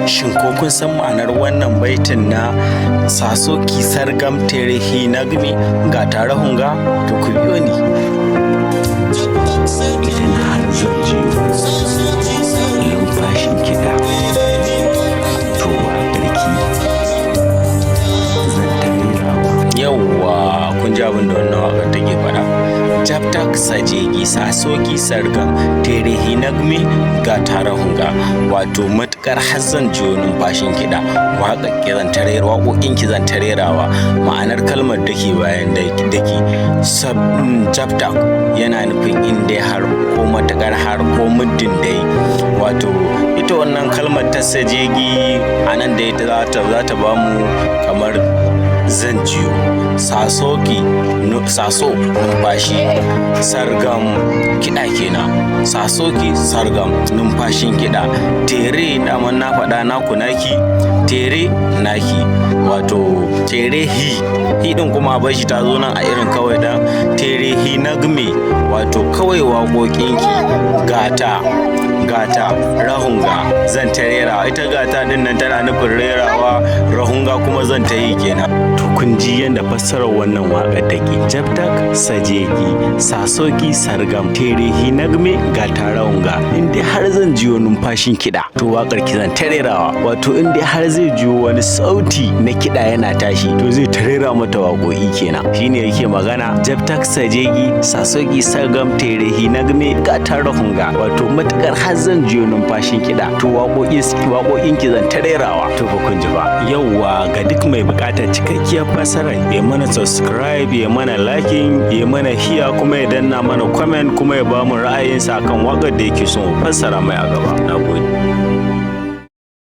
Shin ko kun san ma'anar wannan baitin na Sasoki Sargam Terehi Nagmi ga tare hunga? To ku biyo ni. Idan har zan ji lumfashin kiɗa, to waƙarki zan ta rerawa. Yawwa, kun ji abin da wannan waƙar take faɗa. Jabtak Sajegi Sasoki Sargam Terehi Nagmi ga tare hunga, wato matukar har zan jiyo numfashin kiɗa, waƙar ki zan tarera, waƙoƙin ki zan tarerawa. Ma'anar kalmar dake bayan dake Jabtak yana nufin in dai har ko matakar har ko muddin dai, wato ita wannan kalmar ta Sajegi a nan da ita za ta ba mu kamar zan jiyo, sasoki saso numfashi, sargam kiɗa kenan, sasoki sargam numfashin kiɗa, tere daman na faɗa naku naki, tere naki, wato tere hi ɗin kuma a bashi ta zo nan a irin kawai dan tere hi nagme, wato kawai waƙoƙinki gata rahunga zan ta rerawa. Ita gata din nan tana nufin rerawa, rahunga kuma zan ta yi kenan. To kun ji yadda fassarar wannan waƙar take. Jabtak Sajegi Sasoki Sargam Terehi Nagme gata rahunga. In dai har zan jiyo numfashin kiɗa, to waƙar ki zan ta rerawa. Wato in dai har zai jiyo wani sauti na kiɗa yana tashi, to zai ta rera mata waƙoƙi kenan. Shine yake magana Jabtak Sajegi Sasoki Sargam Terehi Nagme gata rahunga, wato matukar har zan jiyo numfashin kiɗa, to waƙoƙin ki zan ta rerawa. To ba kun ji ba. Yauwa, ga duk mai buƙatar cikakkiyar fassara, ya mana subscribe, ya mana liking, ya mana hiya, kuma ya danna mana comment, kuma ya ba mu ra'ayinsa akan waƙar da yake so mu fassara mai a gaba. Nagode.